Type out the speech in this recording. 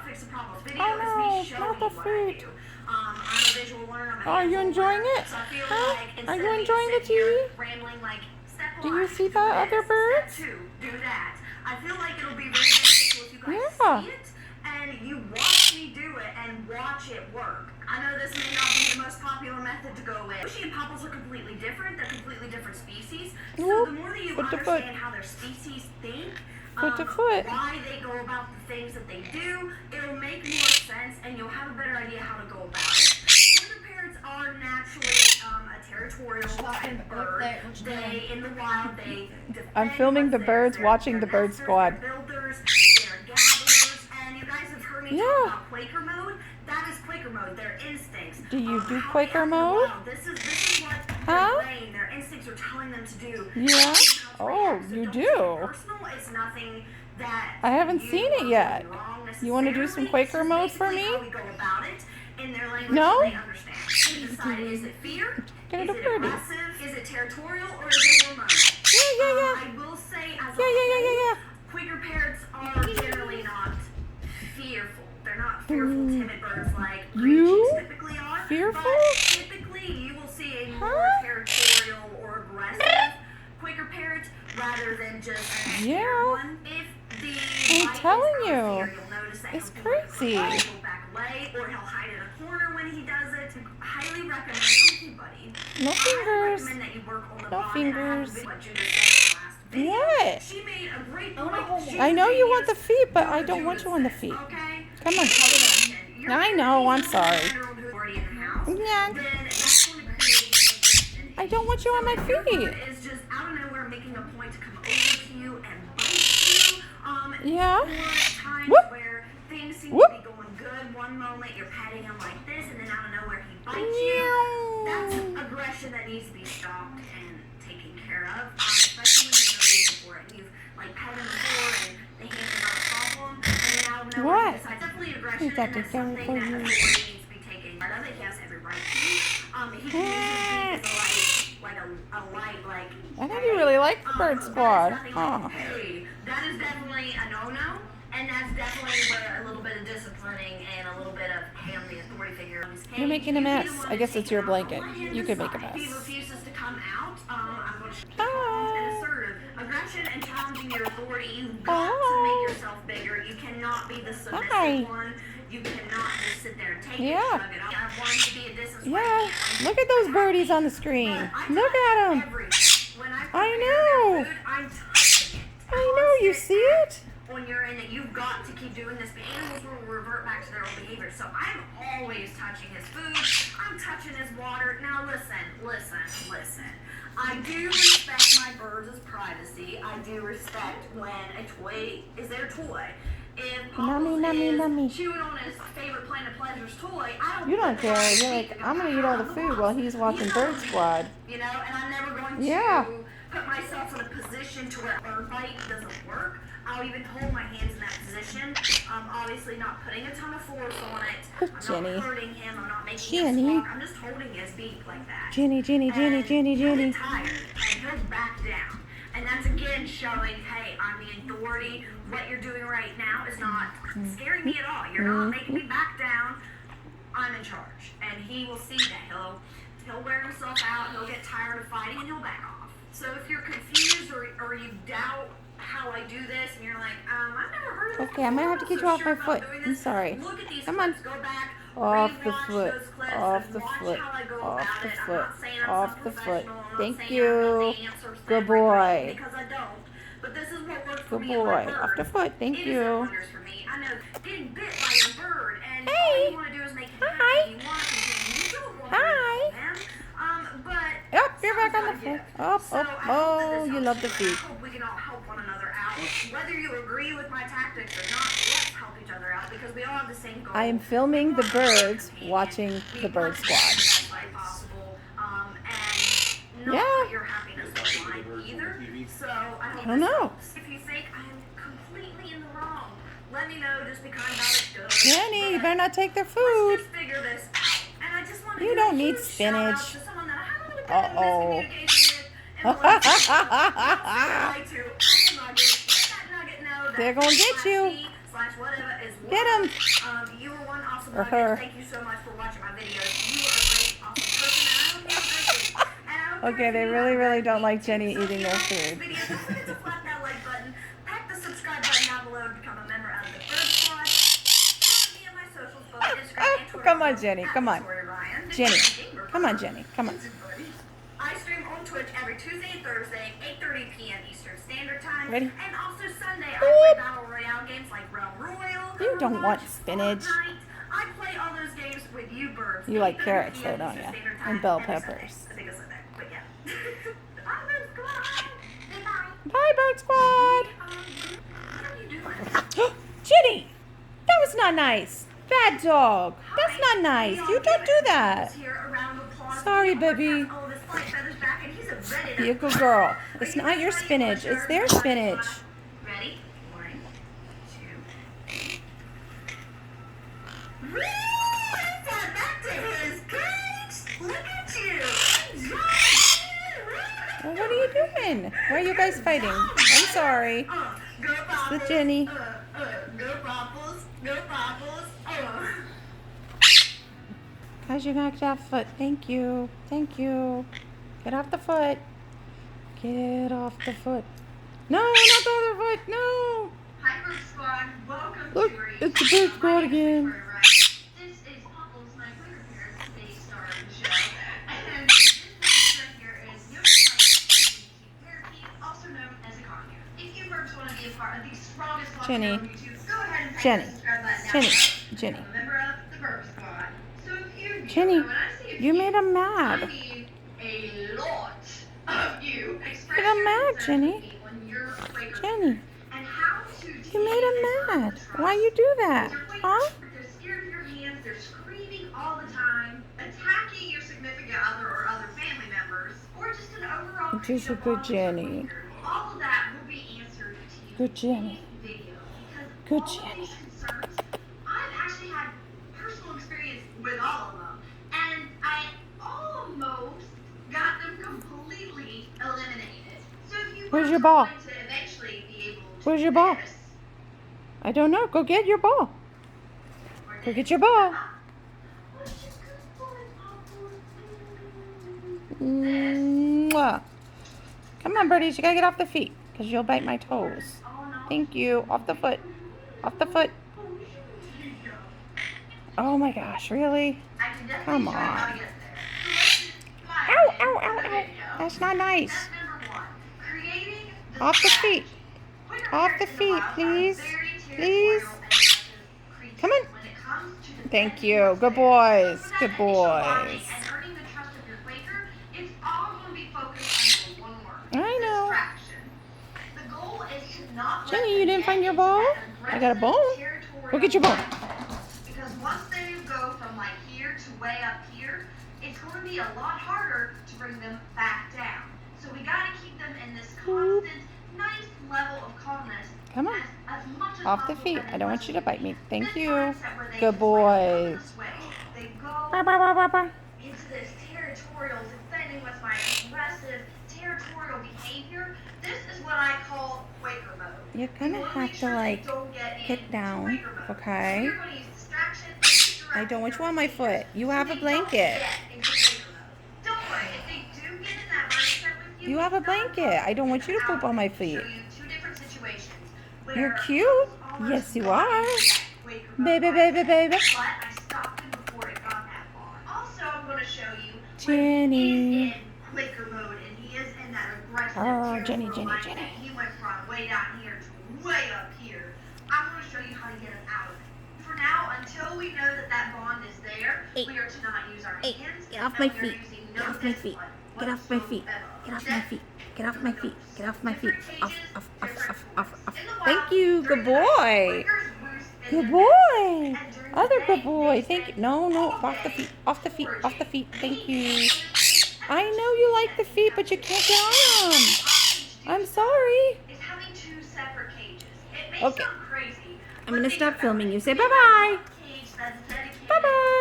Fix the Problems video is me showing not the you what I food. do. I'm a visual learner. I'm a Are you enjoying it? So I feel like Are instead you of me enjoying the sitting here TV? rambling like, step Do one, you see do the this, other birds? Step two, do that. I feel like it'll be very beneficial if you guys Yeah. see it and you watch me do it and watch it work. I know this may not be the most popular method to go with. Bushy and popples are completely different. They're completely different species. So the more that you understand how their species think, why they go about the things that they do, it'll make more sense and you'll have a better idea how to go about it. Quaker parrots are naturally a territorial bird. They, in the wild, they defend. I'm filming the birds, watching the bird squad. They're builders, they're gatherers, and you guys have heard me talk about Quaker mode. That is Quaker mode, their instincts. Do you do Quaker mode? This is what their brain, their instincts are telling them to do. Yeah? Oh, you do? Personal, it's nothing that I haven't seen it yet. You want to do some Quaker mode for me? How we go about it in their language No? they understand. You decide, is it fear? Is it aggressive? Is it territorial? Or is it hormonal? Yeah. I will say, as Yeah. Quaker parrots are generally not fearful. They're not fearful, timid birds like You? typically are. Fearful? But typically, you will see a more territorial or aggressive Quaker parrot rather than just one. If the I'm telling you, you'll notice that it's he'll crazy. go back away, or he'll hide in a corner when he does it. Highly recommend buddy. No fingers. That you work on the No bond fingers. and what Judith said in the last video. What? She made a great point. I know you want the feet, but I don't want you on the feet. Okay? Come on. I know, I'm sorry. Yeah. I don't want you on my feet. Is just out of nowhere making a point to come over to you and bite you. Yeah. Or times Whoop. where things seem Whoop. to be going good. One moment you're petting him like this, and then out of nowhere he bites you. That's aggression that needs to be stopped and taken care of. Especially when there's no reason for it. And you've like pet him before, and the hands are not a problem, and then out of nowhere he decides definitely aggression, and that's something that needs to be taken care of. He has every right to. He can use his beak as a light, like. I think you really like the bird squad. Huh. That is definitely a no-no, and that's definitely where a little bit of disciplining and a little bit of, hey, I'm the authority figure on this case. You're making a mess. I guess it's your blanket. You could make a If he mess. refuses to come out, I'm going to calm and assertive. Aggression and challenging your authority, you've got to make yourself bigger. You cannot be the submissive one. You cannot just sit there and take it, shrug it off. I want to be a distance. Yeah. Look at those birdies on the screen. Look at them. I know. I know. You see it? When you're in it, you've got to keep doing this. The animals will revert back to their old behavior. So I'm always touching his food. I'm touching his water. Now listen. I do respect my birds' privacy. I do respect when a toy is their toy. If Popples is chewing on his favorite Planet Pleasure's toy, I don't. You don't care. You're like, I'm gonna eat all the food while he's watching Bird Squad. You know, and I'm never going to put myself in a position to where bird bite doesn't work. I'll even hold my hands in that position. Obviously not putting a ton of force on it. I'm not hurting him. I'm not making him squawk. I'm just holding his beak like that. Jenny. He'll get tired and he'll back down. And that's again showing, hey, I'm the authority. What you're doing right now is not scaring me at all. You're not making me back down. I'm in charge. And he will see that. He'll wear himself out. He'll get tired of fighting and he'll back off. So if you're confused or you doubt how I do this and you're like, I've never heard of this. Okay, I might have to get you off my foot. I'm sorry. Look at these Come on. clips. Go back. Off the Rewatch foot. those clips Off and the watch foot. how I go Off about the it. I'm foot. not saying I'm Off some the foot. professional. I'm not Thank saying you. I know the answers to Good every boy. question because I don't. But this is what works for Good me and my boy. bird. Off the foot. Thank It you. is wonders for me. I know getting bit by a bird and all Hey. you want to do is make him Hi. happy. You want to continue. You don't want to Hi. him. But Yep, you're back on the sometimes foot. I get. So I hope that Oh, this you helps love the you. feet. I hope we can all help one another out. Whether you agree with my tactics or not, let's help each other out because we all have the same goal. I am filming the birds watching the Bird Squad. And not put your happiness on the line either. So I hope I don't know. if you think I am completely in the wrong, let me know. Just be kind about it. Good. Jenny, you better not take their Let's food. just figure this out. And I just want to You give a don't need huge shout out spinach. to someone that I have a little bit of Uh-oh. miscommunication with. And the last time, I say hi to Uncle Nugget. Let that nugget know that They're gonna get you. /E/whatever is one. Get him. You are one awesome Or nugget. her. Thank you so much for watching my videos. You are a great, awesome person, and I hope you have a great day. And I hope Okay, they really don't like Jenny eating their food. Don't forget to flap that like button, pack the subscribe button down below to become a member of the Bird Squad. Follow me on my socials, both Instagram and Twitter. Come on, Jenny. at Come on. Victoria Ryann. Jenny. Come on, Jenny. Come on. I stream on Twitch every Tuesday and Thursday, 8:30 p.m. Eastern Standard Time. Ready? And also Sunday, I play Battle Royale games like Realm Royal. You don't want Overwatch, spinach. Fortnite. I play all those games with you birds. You like 8:30 carrots p.m. though, don't Eastern you? Standard Time And bell every Sunday. peppers. I think it's Sunday, but yeah. Bye, Bird Squad. Bye. Bye, Bird Squad. What are you doing? Jenny, that was not nice. Bad dog. That's not nice. You don't do that. Sorry, baby. Be a good girl. It's not your spinach. It's their spinach. Ready? 1, 2. Back to his cage. Look at you. Well, what are you doing? Why are you guys fighting? I'm sorry. Go It's the Jenny. Go Popples. Go Popples. Guys, you knocked off foot. Thank you. Thank you. Get off the foot. Get off the foot. No, not the other foot. No. Hi, Bird Squad. Welcome Look, to our it's the Bird Squad again. This is Popples, my Quaker Parrots, the star of the show. And this right here is Yogi Parakeet, also known as a conure. If you birds want to be a part of the strongest vlog Jenny. on YouTube, go ahead and press Jenny. the subscribe button now. Jenny. Become Jenny. a member of the Bird Squad. So if you Jenny, when I say a you few, made him I mad. mean a lot of you express Get him your mad, concerns Jenny. with me on your Quaker Jenny, and how to you made him mad. Why you do that? Huh? They're scared of your hands, they're screaming all the time, attacking your significant other or other family members, or just an overall Just a good Jenny. all of that will be answered to you Good Jenny. in this video. Because Good all of Jenny. these concerns, I've actually had personal experience with all of them. And I almost got them completely eliminated. So if you Where's were your ball? going to eventually be able to Where's your do ball? this, I don't know. Go get your ball. Go get your ball. Mwah. Come on, birdies. You gotta get off the feet because you'll bite my toes. Thank you. Off the foot. Off the foot. Oh my gosh, really? Come on. Ow, ow, ow, ow. That's not nice. Off the feet. Off the feet, please. Please. Come on. Thank you. Good boys. Good boys. I know. Jenny, you didn't find your ball? I got a bone. Go get your bone. Because once they go from like here to way up here, it's going to be a lot harder to bring them back down. So we got to keep them in this constant, nice level of calmness. Come on. As much as Off the possible, feet. and I don't want you to bite me. Thank this you. mindset where they Good just boys. this way. They go Bah, bah, bah, bah, bah. into this territorial, defending what's my aggressive, territorial behavior. This is what I call Quaker mode. You're gonna have to like get down, okay? I don't want you on my foot. You have a blanket. You have a blanket. I don't want you to poop on my feet. You're cute. Yes, you are. Baby, baby, baby. Jenny. Oh, Jenny, Jenny, Jenny. He went from way down here to way up here. I'm going to show you how to get him out of it. For now, until we know that that bond is there, we are to not use our hands. Get off my feet. Get off my feet. Get off my feet. Get off my feet. Get off my feet. Get off my feet. Off, off, off, off, off, off. Thank you. Good boy. Good boy. Other good boy. Thank you. No, no. Off the feet. Off the feet. Off the feet. Thank you. I know you like the feet, but you can't get on them. I'm sorry. Okay. I'm going to stop filming you. Say bye-bye. Bye-bye.